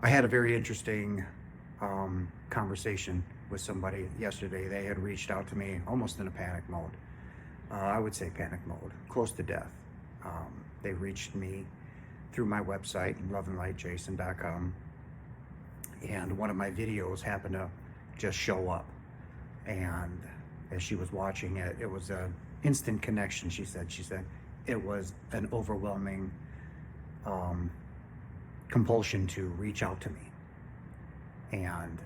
I had a very interesting conversation with somebody yesterday. They had reached out to me almost in a panic mode. I would say panic mode, close to death. They reached me through my website, loveandlightjason.com, and one of my videos happened to just show up. And as she was watching it, it was an instant connection. She said it was an overwhelming compulsion to reach out to me. And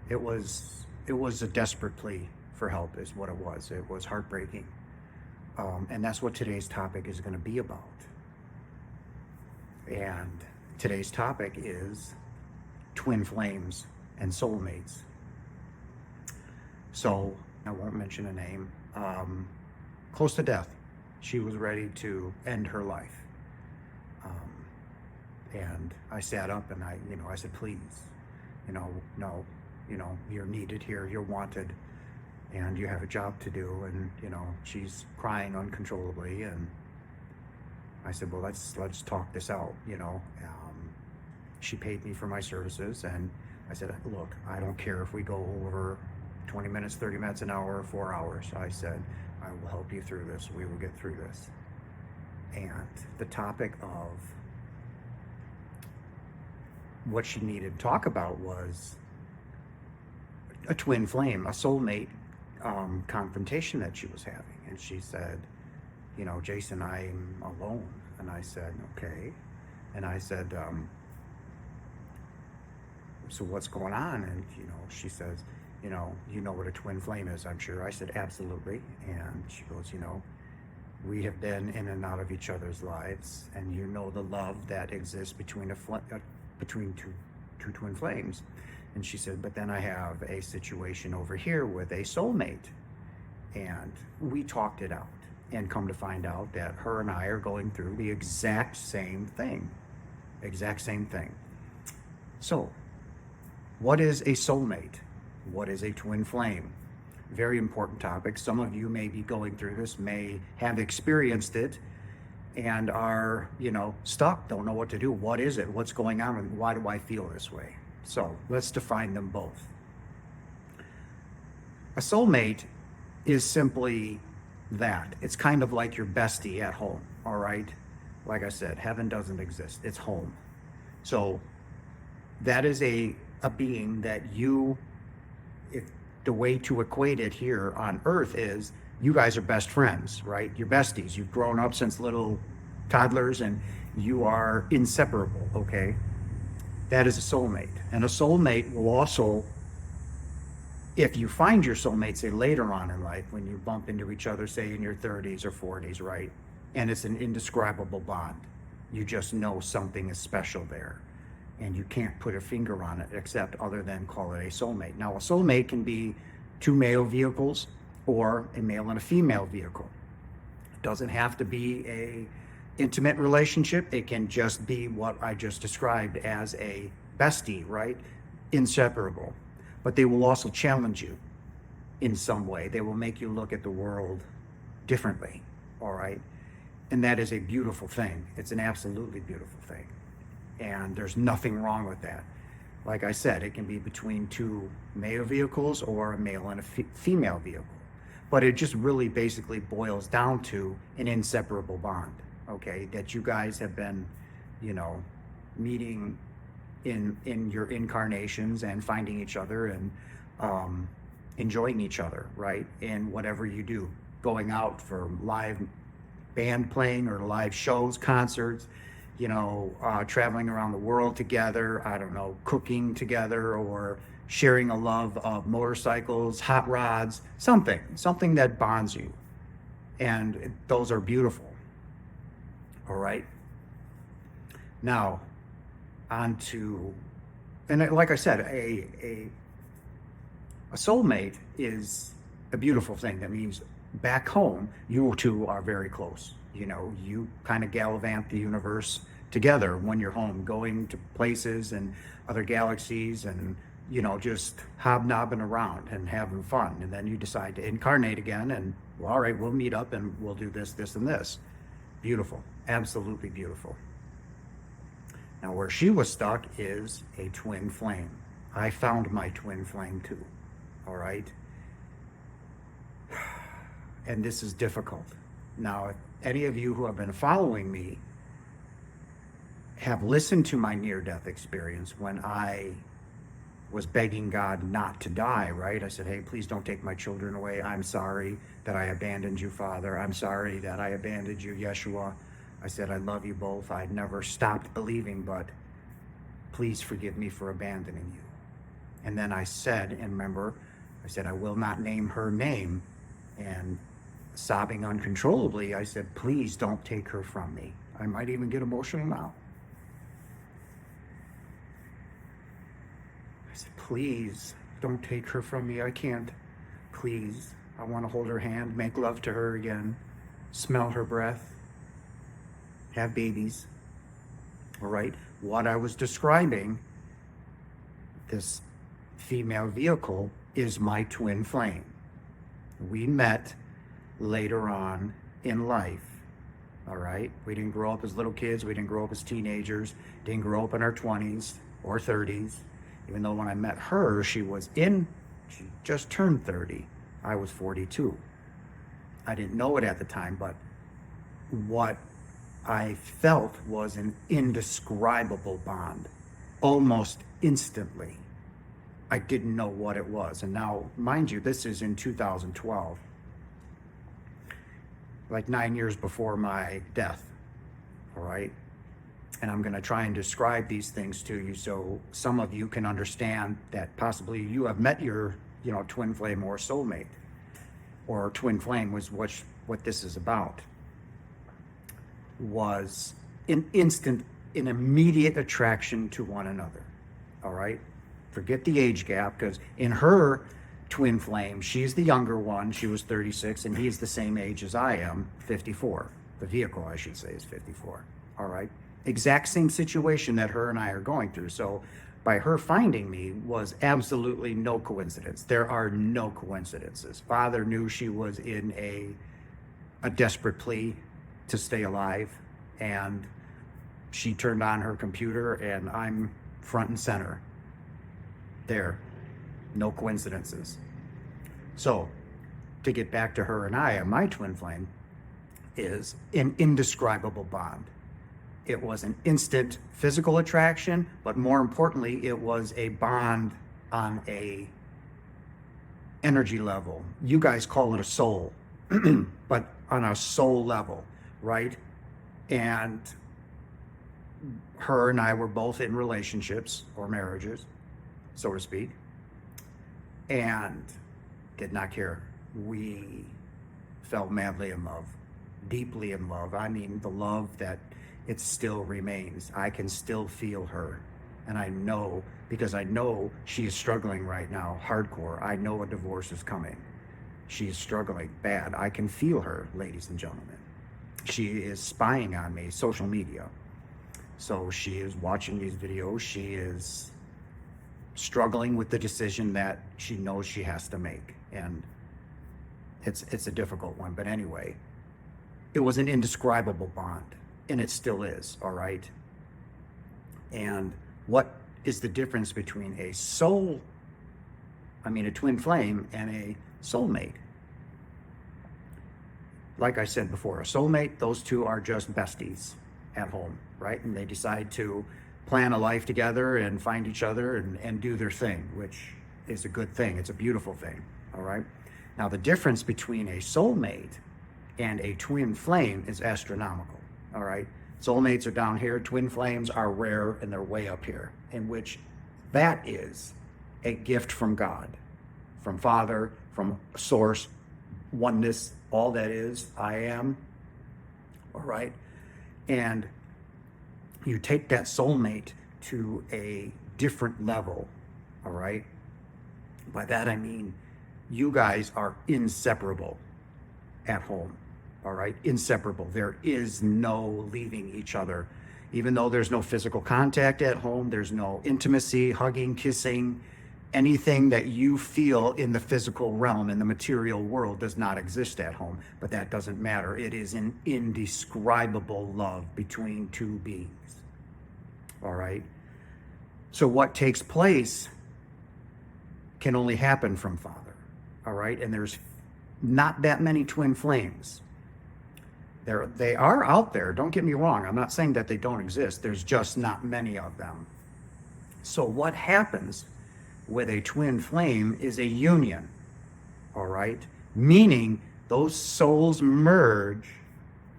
it was a desperate plea for help is what it was. It was heartbreaking. And that's what today's topic is going to be about. And today's topic is twin flames and soulmates. So I won't mention a name. Close to death. She was ready to end her life. And I sat up and I said, please, no, you're needed here, you're wanted, and you have a job to do. And, she's crying uncontrollably. And I said, well, let's talk this out, She paid me for my services. And I said, look, I don't care if we go over 20 minutes, 30 minutes, an hour, 4 hours. I said, I will help you through this. We will get through this. And the topic of what she needed to talk about was a twin flame, a soulmate confrontation that she was having. And she said, Jason, I'm alone. And I said, okay. And I said, so what's going on? And, she says, you know what a twin flame is, I'm sure. I said, absolutely. And she goes, we have been in and out of each other's lives, and the love that exists between between two twin flames. And she said, but then I have a situation over here with a soulmate. And we talked it out, and come to find out that her and I are going through the exact same thing. So, what is a soulmate? What is a twin flame? Very important topic. Some of you may be going through this, may have experienced it, and are, stuck, don't know what to do. What is it? What's going on? And why do I feel this way? So let's define them both. A soulmate is simply that. It's kind of like your bestie at home, all right? Like I said, heaven doesn't exist. It's home. So that is a being that the way to equate it here on earth is you guys are best friends, right? You're besties. You've grown up since little toddlers and you are inseparable, okay? That is a soulmate. And a soulmate will also, if you find your soulmate, say later on in life, when you bump into each other, say in your 30s or 40s, right? And it's an indescribable bond. You just know something is special there. And you can't put a finger on it except other than call it a soulmate. Now, a soulmate can be two male vehicles or a male and a female vehicle. It doesn't have to be a intimate relationship. It can just be what I just described as a bestie, right? Inseparable. But they will also challenge you in some way. They will make you look at the world differently, all right? And that is a beautiful thing. It's an absolutely beautiful thing. And there's nothing wrong with that. Like I said, it can be between two male vehicles or a male and a female vehicle. But it just really basically boils down to an inseparable bond, okay? That you guys have been, meeting in your incarnations and finding each other and enjoying each other, right? In whatever you do, going out for live band playing or live shows, concerts, traveling around the world together, I don't know, cooking together or sharing a love of motorcycles, hot rods, something that bonds you. And those are beautiful. All right. Now, on to, and like I said, a soulmate is a beautiful thing. That means back home, you two are very close. You kind of gallivant the universe together when you're home, going to places and other galaxies and, just hobnobbing around and having fun. And then you decide to incarnate again and, well, all right, we'll meet up and we'll do this, this, and this. Beautiful. Absolutely beautiful. Now, where she was stuck is a twin flame. I found my twin flame too, all right? And this is difficult. Now, if any of you who have been following me have listened to my near-death experience when I was begging God not to die, right? I said, hey, please don't take my children away. I'm sorry that I abandoned you, Father. I'm sorry that I abandoned you, Yeshua. I said, I love you both. I never stopped believing, but please forgive me for abandoning you. And then I said, and remember, I said, I will not name her name. And sobbing uncontrollably, I said, please don't take her from me. I might even get emotional now. I said, please don't take her from me. I can't. Please. I want to hold her hand, make love to her again, smell her breath, have babies. All right. What I was describing, this female vehicle, is my twin flame. We met later on in life. All right. We didn't grow up as little kids. We didn't grow up as teenagers. Didn't grow up in our 20s or 30s. Even though when I met her, she just turned 30. I was 42. I didn't know it at the time, but what I felt was an indescribable bond, almost instantly. I didn't know what it was. And now, mind you, this is in 2012, like 9 years before my death, all right? And I'm going to try and describe these things to you so some of you can understand that possibly you have met your, twin flame or soulmate, or twin flame was what this is about. Was an immediate attraction to one another, all right? Forget the age gap, because in her twin flame, she's the younger one. She was 36, and he's the same age as I am, 54. The vehicle, I should say, is 54, all right? Exact same situation that her and I are going through. So by her finding me was absolutely no coincidence. There are no coincidences. Father knew she was in a desperate plea to stay alive, and she turned on her computer, and I'm front and center there. No coincidences. So to get back to her and I, and my twin flame is an indescribable bond. It was an instant physical attraction, but more importantly, it was a bond on a energy level. You guys call it a soul, but on a soul level, right? And her and I were both in relationships or marriages, so to speak, and did not care. We fell madly in love, deeply in love. I mean, the love that it still remains. I can still feel her. And I know, because I know she is struggling right now, hardcore. I know a divorce is coming. She is struggling bad. I can feel her, ladies and gentlemen. She is spying on me, social media. So she is watching these videos. She is struggling with the decision that she knows she has to make. And it's a difficult one. But anyway, it was an indescribable bond. And it still is, all right? And what is the difference between a twin flame and a soulmate? Like I said before, a soulmate, those two are just besties at home, right? And they decide to plan a life together and find each other and do their thing, which is a good thing. It's a beautiful thing, all right? Now, the difference between a soulmate and a twin flame is astronomical. All right. Soulmates are down here. Twin flames are rare, and they're way up here, in which that is a gift from God, from Father, from Source, oneness, all that is, I am. All right. And you take that soulmate to a different level. All right. By that, I mean, you guys are inseparable at home. All right, inseparable. There is no leaving each other. Even though there's no physical contact at home, there's no intimacy, hugging, kissing, anything that you feel in the physical realm, in the material world, does not exist at home. But that doesn't matter. It is an indescribable love between two beings. all right? So what takes place can only happen from Father, all right? And there's not that many twin flames. They are out there, don't get me wrong. I'm not saying that they don't exist. There's just not many of them. So what happens with a twin flame is a union, all right? Meaning those souls merge,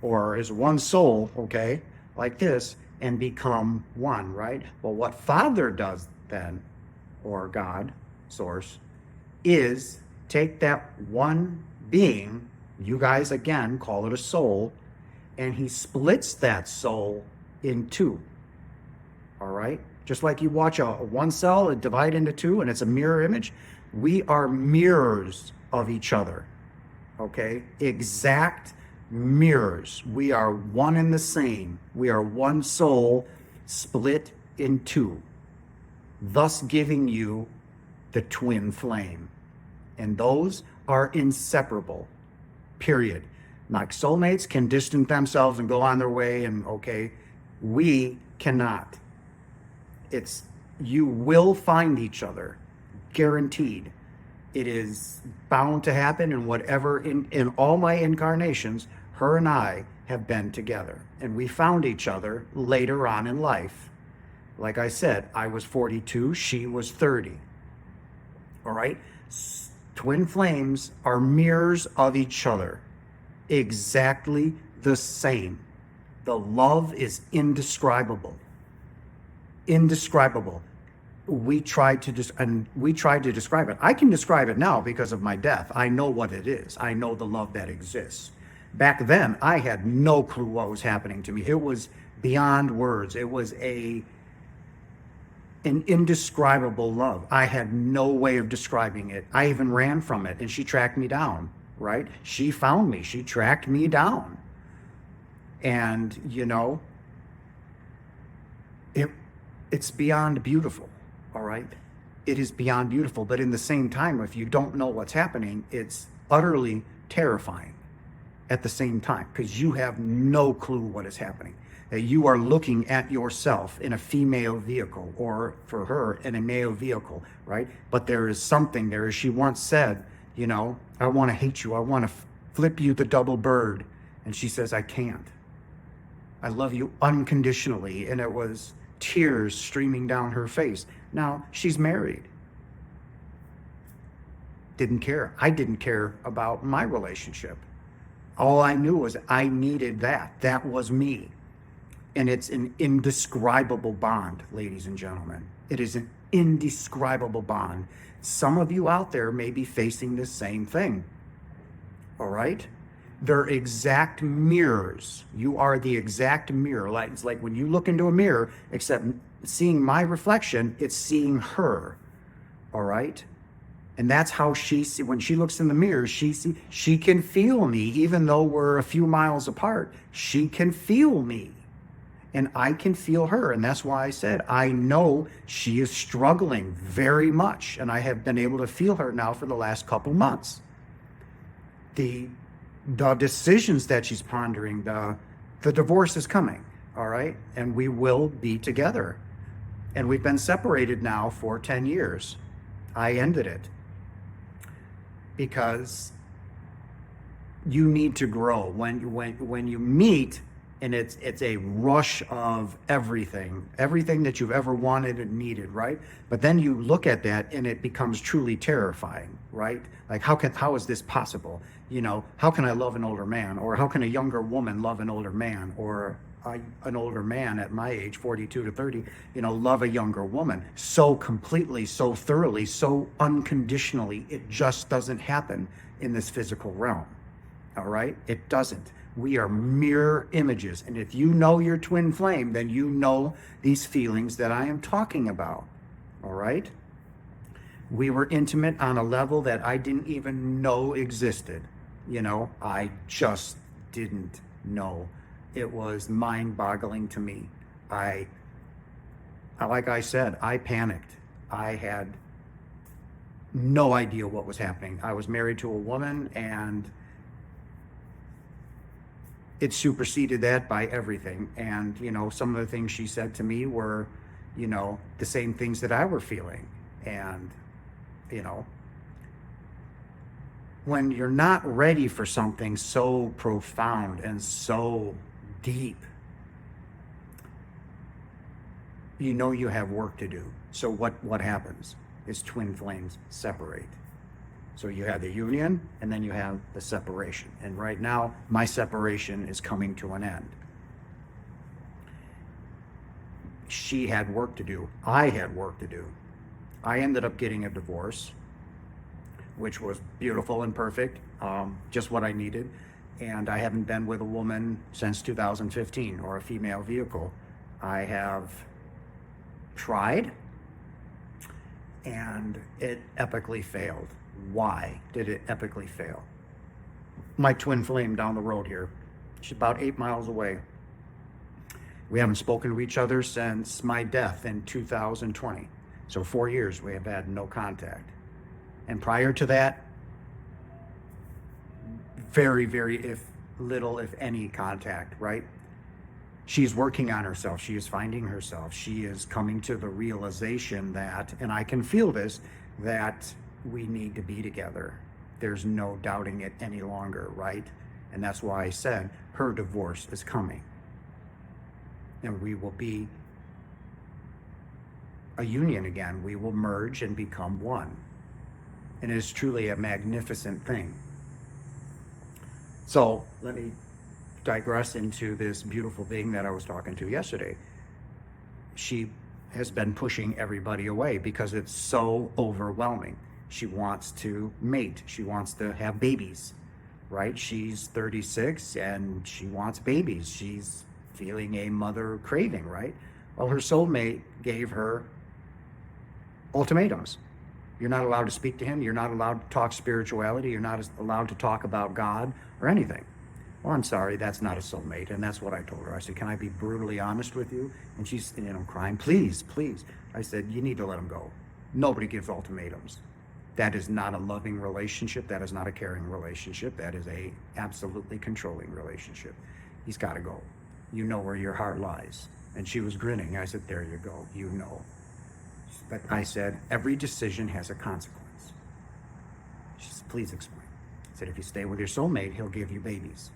or as one soul, okay, like this, and become one, right? Well, what Father does then, or God, Source, is take that one being, you guys again call it a soul, and he splits that soul in two, all right? Just like you watch a one cell divide into two and it's a mirror image, we are mirrors of each other, okay? Exact mirrors. We are one and the same. We are one soul split in two, thus giving you the twin flame. And those are inseparable, period. Like soulmates can distance themselves and go on their way, and okay, we cannot. You will find each other, guaranteed. It is bound to happen in whatever, in all my incarnations, her and I have been together. And we found each other later on in life. Like I said, I was 42, she was 30. All right? Twin flames are mirrors of each other. Exactly the same. The love is indescribable. Indescribable. We tried to describe it. I can describe it now because of my death. I know what it is. I know the love that exists. Back then, I had no clue what was happening to me. It was beyond words. It was an indescribable love. I had no way of describing it. I even ran from it, and she tracked me down, right? She found me. She tracked me down. And, it's beyond beautiful, all right? It is beyond beautiful, but in the same time, if you don't know what's happening, it's utterly terrifying at the same time, because you have no clue what is happening. That you are looking at yourself in a female vehicle, or for her in a male vehicle, right? But there is something there. As she once said, I want to hate you. I want to flip you the double bird. And she says, I can't. I love you unconditionally. And it was tears streaming down her face. Now, she's married. Didn't care. I didn't care about my relationship. All I knew was I needed that. That was me. And it's an indescribable bond, ladies and gentlemen. It is an indescribable bond. Some of you out there may be facing the same thing. All right? They're exact mirrors. You are the exact mirror. It's like when you look into a mirror, except seeing my reflection, it's seeing her. All right? And that's how when she looks in the mirror, she can feel me, even though we're a few miles apart. She can feel me. And I can feel her. And that's why I said, I know she is struggling very much. And I have been able to feel her now for the last couple months. The decisions that she's pondering, the divorce is coming, all right? And we will be together. And we've been separated now for 10 years. I ended it because you need to grow. When you meet, and it's a rush of everything that you've ever wanted and needed, right? But then you look at that and it becomes truly terrifying, right? Like, how is this possible? How can I love an older man? Or how can a younger woman love an older man? Or an older man at my age, 42 to 30, love a younger woman so completely, so thoroughly, so unconditionally? It just doesn't happen in this physical realm, all right? It doesn't. We are mirror images. And if you know your twin flame, then you know these feelings that I am talking about. All right? We were intimate on a level that I didn't even know existed. I just didn't know. It was mind-boggling to me. Like I said, I panicked. I had no idea what was happening. I was married to a woman, and it superseded that by everything. And, you know, some of the things she said to me were, you know, the same things that I were feeling. And, you know, when you're not ready for something so profound and so deep, you know you have work to do. So what happens is twin flames separate. So you have the union and then you have the separation. And right now, my separation is coming to an end. She had work to do. I had work to do. I ended up getting a divorce, which was beautiful and perfect, just what I needed. And I haven't been with a woman since 2015, or a female vehicle. I have tried, and it epically failed. Why did it epically fail? My twin flame down the road here, she's about 8 miles away. We haven't spoken to each other since my death in 2020. So 4 years we have had no contact. And prior to that, very, very little, if any, contact, right? She's working on herself. She is finding herself. She is coming to the realization that, and I can feel this, that we need to be together. There's no doubting it any longer, right? And that's why I said her divorce is coming. And we will be a union again. We will merge and become one. And it is truly a magnificent thing. So let me digress into this beautiful being that I was talking to yesterday. She has been pushing everybody away because it's so overwhelming. She wants to mate. She wants to have babies, right? She's 36 and she wants babies. She's feeling a mother craving, right? Well, her soulmate gave her ultimatums. You're not allowed to speak to him. You're not allowed to talk spirituality. You're not allowed to talk about God or anything. Well, I'm sorry, that's not a soulmate. And that's what I told her. I said, can I be brutally honest with you? And she's, crying, please, please. I said, you need to let him go. Nobody gives ultimatums. That is not a loving relationship. That is not a caring relationship. That is a absolutely controlling relationship. He's got to go. You know where your heart lies. And she was grinning. I said, there you go. You know. But I said, every decision has a consequence. She said, please explain. I said, if you stay with your soulmate, he'll give you babies.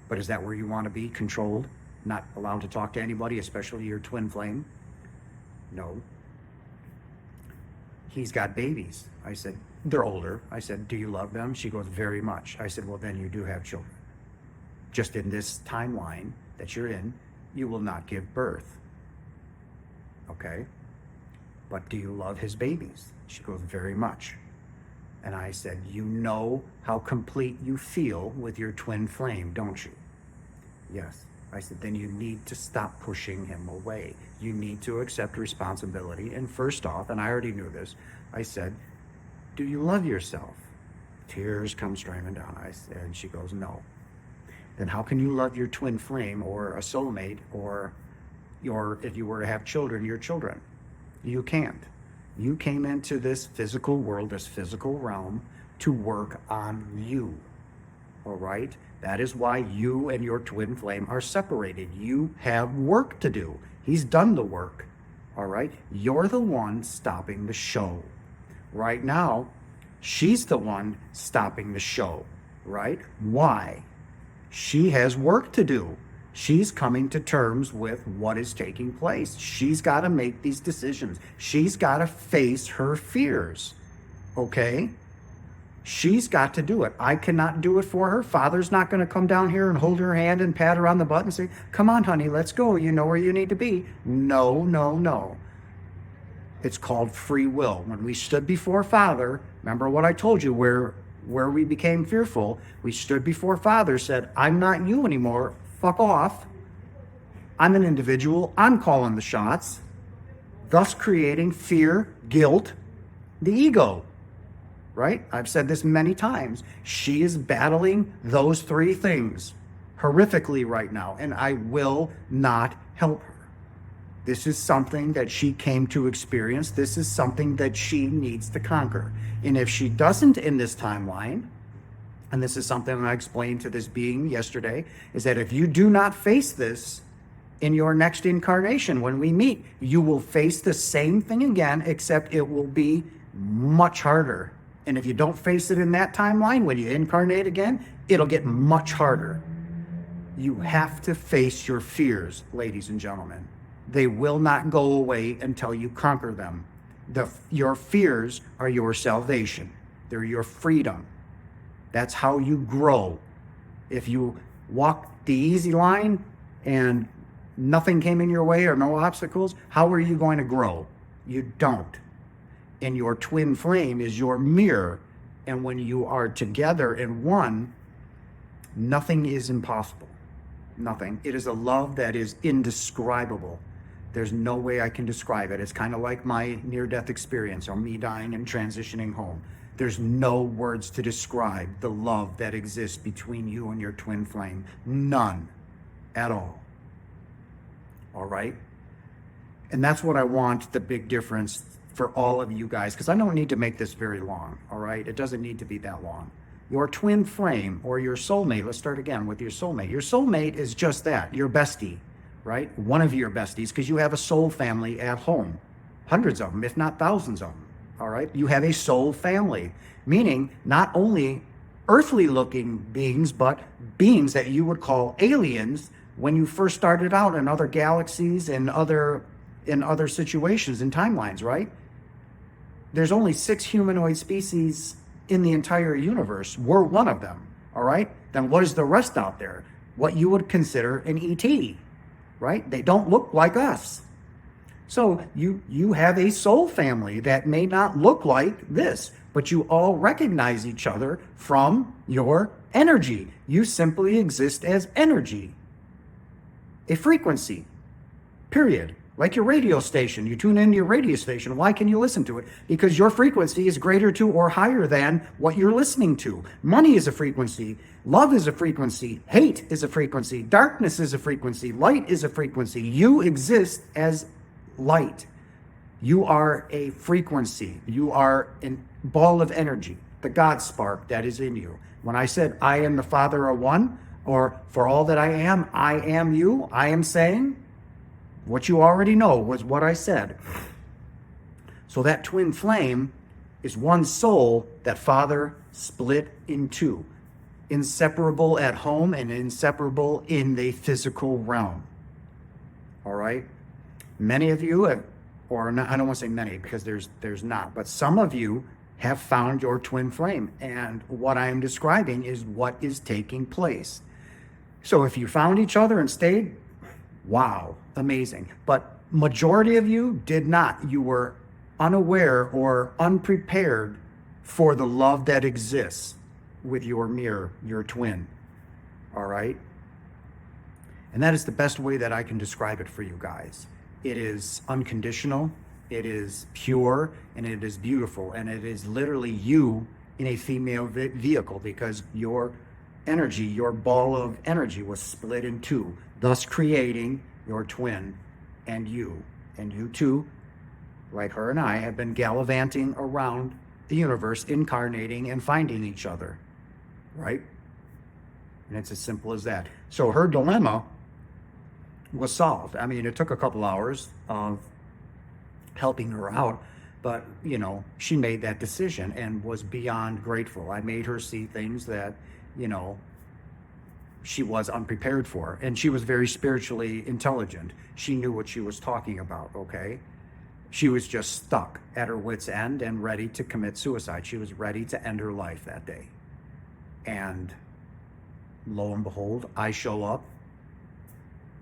But is that where you want to be? Controlled? Not allowed to talk to anybody, especially your twin flame? No. He's got babies. I said, they're older. I said, do you love them? She goes, very much. I said, well, then you do have children. Just in this timeline that you're in, you will not give birth. Okay? But do you love his babies? She goes, very much. And I said, you know how complete you feel with your twin flame, don't you? Yes. I said, then you need to stop pushing him away. You need to accept responsibility. And first off, and I already knew this, I said, do you love yourself? Tears come streaming down. And she goes, no. Then how can you love your twin flame or a soulmate or if you were to have children, your children? You can't. You came into this physical world, this physical realm, to work on you. All right? That is why you and your twin flame are separated. You have work to do. He's done the work. All right? You're the one stopping the show. Right now, she's the one stopping the show. Right? Why? She has work to do. She's coming to terms with what is taking place. She's got to make these decisions. She's got to face her fears. Okay? She's got to do it. I cannot do it for her. Father's not going to come down here and hold her hand and pat her on the butt and say, come on, honey, let's go. You know where you need to be. No, no, no. It's called free will. When we stood before Father, remember what I told you, where we became fearful, we stood before Father, said, I'm not you anymore. Fuck off. I'm an individual. I'm calling the shots, thus creating fear, guilt, the ego. Right? I've said this many times. She is battling those three things horrifically right now, and I will not help her. This is something that she came to experience. This is something that she needs to conquer. And if she doesn't in this timeline, and this is something I explained to this being yesterday, is that if you do not face this in your next incarnation, when we meet, you will face the same thing again, except it will be much harder. And if you don't face it in that timeline, when you incarnate again, it'll get much harder. You have to face your fears, ladies and gentlemen. They will not go away until you conquer them. Your fears are your salvation. They're your freedom. That's how you grow. If you walk the easy line and nothing came in your way or no obstacles, how are you going to grow? You don't. And your twin flame is your mirror. And when you are together in one, nothing is impossible. Nothing. It is a love that is indescribable. There's no way I can describe it. It's kind of like my near-death experience or me dying and transitioning home. There's no words to describe the love that exists between you and your twin flame. None at all. All right? And that's what I want, the big difference for all of you guys, because I don't need to make this very long, all right? It doesn't need to be that long. Your twin flame or your soulmate, let's start again with your soulmate. Your soulmate is just that, your bestie, right? One of your besties, because you have a soul family at home. Hundreds of them, if not thousands of them, all right? You have a soul family, meaning not only earthly looking beings, but beings that you would call aliens when you first started out in other galaxies and other situations and timelines, right? There's only 6 humanoid species in the entire universe. We're one of them, all right? Then what is the rest out there? What you would consider an ET, right? They don't look like us. So you have a soul family that may not look like this, but you all recognize each other from your energy. You simply exist as energy, a frequency, period. Like your radio station, you tune into your radio station. Why can you listen to it? Because your frequency is greater to or higher than what you're listening to. Money is a frequency. Love is a frequency. Hate is a frequency. Darkness is a frequency. Light is a frequency. You exist as light. You are a frequency. You are a ball of energy, the God spark that is in you. When I said, I am the Father of one, or for all that I am you, I am saying, what you already know was what I said. So that twin flame is one soul that Father split in two, inseparable at home and inseparable in the physical realm. All right? Many of you have, or not, I don't want to say many because there's not, but some of you have found your twin flame. And what I am describing is what is taking place. So if you found each other and stayed, wow, amazing. But majority of you did not. You were unaware or unprepared for the love that exists with your mirror, your twin. All right? And that is the best way that I can describe it for you guys. It is unconditional, it is pure, and it is beautiful. And it is literally you in a female vehicle, because your energy, your ball of energy was split in two, thus creating your twin and you. And you two, like her and I, have been gallivanting around the universe, incarnating and finding each other, right? And it's as simple as that. So her dilemma was solved. I mean, it took a couple hours of helping her out, but, you know, she made that decision and was beyond grateful. I made her see things that, you know, she was unprepared for. And she was very spiritually intelligent. She knew what she was talking about, okay? She was just stuck at her wit's end and ready to commit suicide. She was ready to end her life that day. And lo and behold, I show up.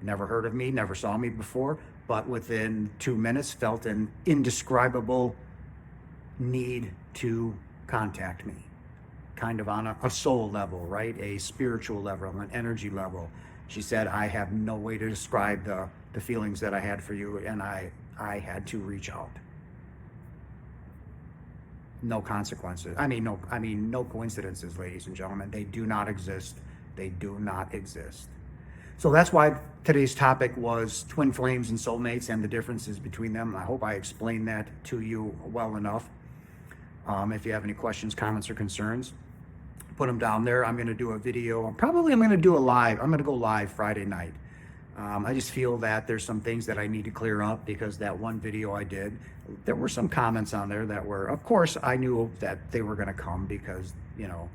Never heard of me, never saw me before, but within 2 minutes felt an indescribable need to contact me. Kind of on a soul level, right? A spiritual level, an energy level. She said, I have no way to describe the feelings that I had for you, and I had to reach out. No consequences. No coincidences, ladies and gentlemen. They do not exist. They do not exist. So that's why today's topic was twin flames and soulmates and the differences between them. I hope I explained that to you well enough. If you have any questions, comments, or concerns, Put them down there. I'm going to do a video. I'm going to do a live. I'm going to go live Friday night. I just feel that there's some things that I need to clear up, because that one video I did, there were some comments on there that were, of course, I knew that they were going to come, because, you know,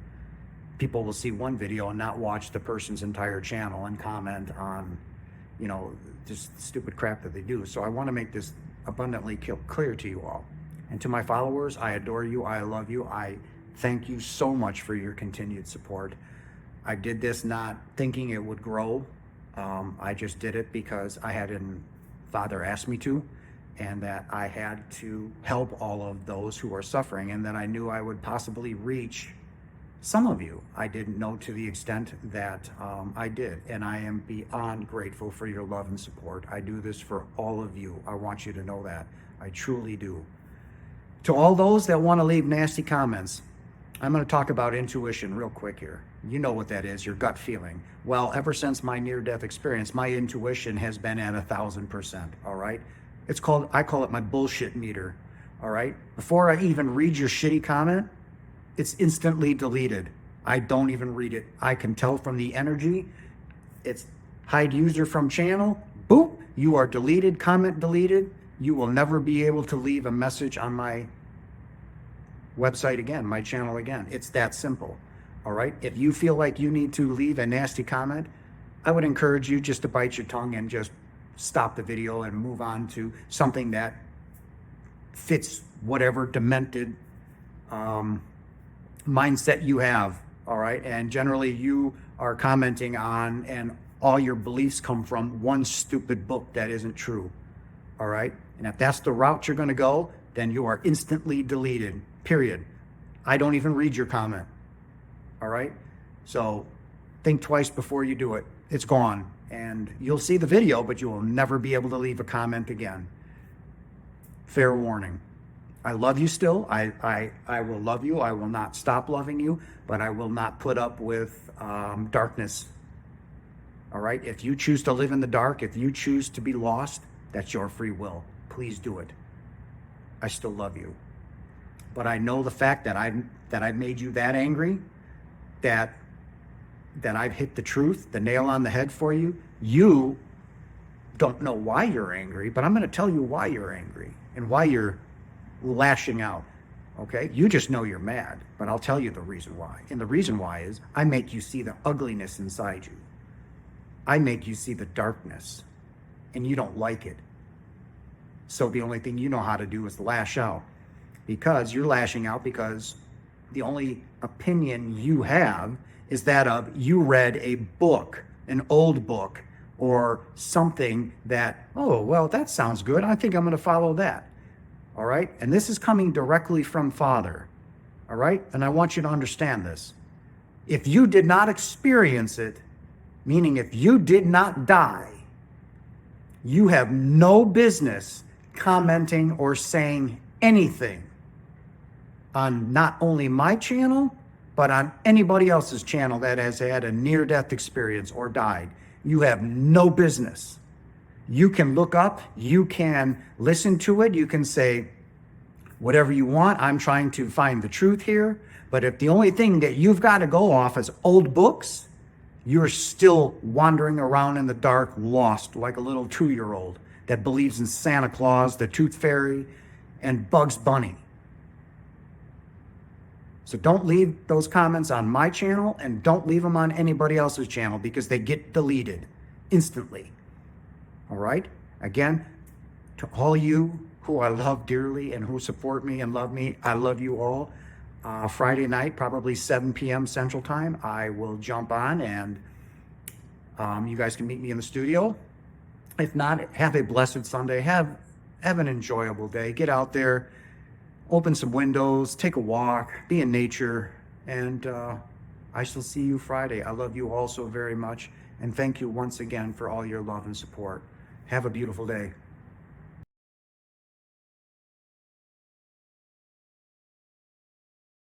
people will see one video and not watch the person's entire channel and comment on, you know, just stupid crap that they do. So I want to make this abundantly clear to you all. And to my followers, I adore you. I love you. I thank you so much for your continued support. I did this not thinking it would grow. I just did it because I had Father asked me to, and that I had to help all of those who are suffering, and that I knew I would possibly reach some of you. I didn't know to the extent that I did, and I am beyond grateful for your love and support. I do this for all of you. I want you to know that. I truly do. To all those that want to leave nasty comments, I'm going to talk about intuition real quick here. You know what that is, your gut feeling. Well, ever since my near-death experience, my intuition has been at 1,000%, all right? I call it my bullshit meter, all right? Before I even read your shitty comment, it's instantly deleted. I don't even read it. I can tell from the energy. It's hide user from channel, boop, you are deleted, comment deleted. You will never be able to leave a message on my website again, my channel again. It's that simple, all right? If you feel like you need to leave a nasty comment, I would encourage you just to bite your tongue and just stop the video and move on to something that fits whatever demented mindset you have, all right? And generally you are commenting on, and all your beliefs come from one stupid book that isn't true, all right? And if that's the route you're going to go, then you are instantly deleted, period. I don't even read your comment, all right? So think twice before you do it. It's gone, and you'll see the video, but you will never be able to leave a comment again. Fair warning. I love you still. I will love you. I will not stop loving you, but I will not put up with darkness, all right? If you choose to live in the dark, if you choose to be lost, that's your free will. Please do it. I still love you. But I know the fact that I've made you that angry, that I've hit the truth, the nail on the head for you. You don't know why you're angry, but I'm going to tell you why you're angry and why you're lashing out, okay? You just know you're mad, but I'll tell you the reason why. And the reason why is I make you see the ugliness inside you. I make you see the darkness, and you don't like it. So the only thing you know how to do is lash out, because you're lashing out because the only opinion you have is that of you read a book, an old book, or something that, oh, well, that sounds good. I think I'm going to follow that. All right? And this is coming directly from Father. All right? And I want you to understand this. If you did not experience it, meaning if you did not die, you have no business commenting or saying anything on not only my channel, but on anybody else's channel that has had a near-death experience or died. You have no business. You can look up, you can listen to it, you can say whatever you want. I'm trying to find the truth here. But if the only thing that you've got to go off is old books, you're still wandering around in the dark, lost like a little 2-year-old that believes in Santa Claus, the Tooth Fairy, and Bugs Bunny. So don't leave those comments on my channel, and don't leave them on anybody else's channel, because they get deleted instantly. All right? Again, to all you who I love dearly and who support me and love me, I love you all. Friday night, probably 7 p.m. Central Time, I will jump on, and you guys can meet me in the studio. If not, have a blessed Sunday. Have an enjoyable day. Get out there, open some windows, take a walk, be in nature, and I shall see you Friday. I love you all so very much, and thank you once again for all your love and support. Have a beautiful day.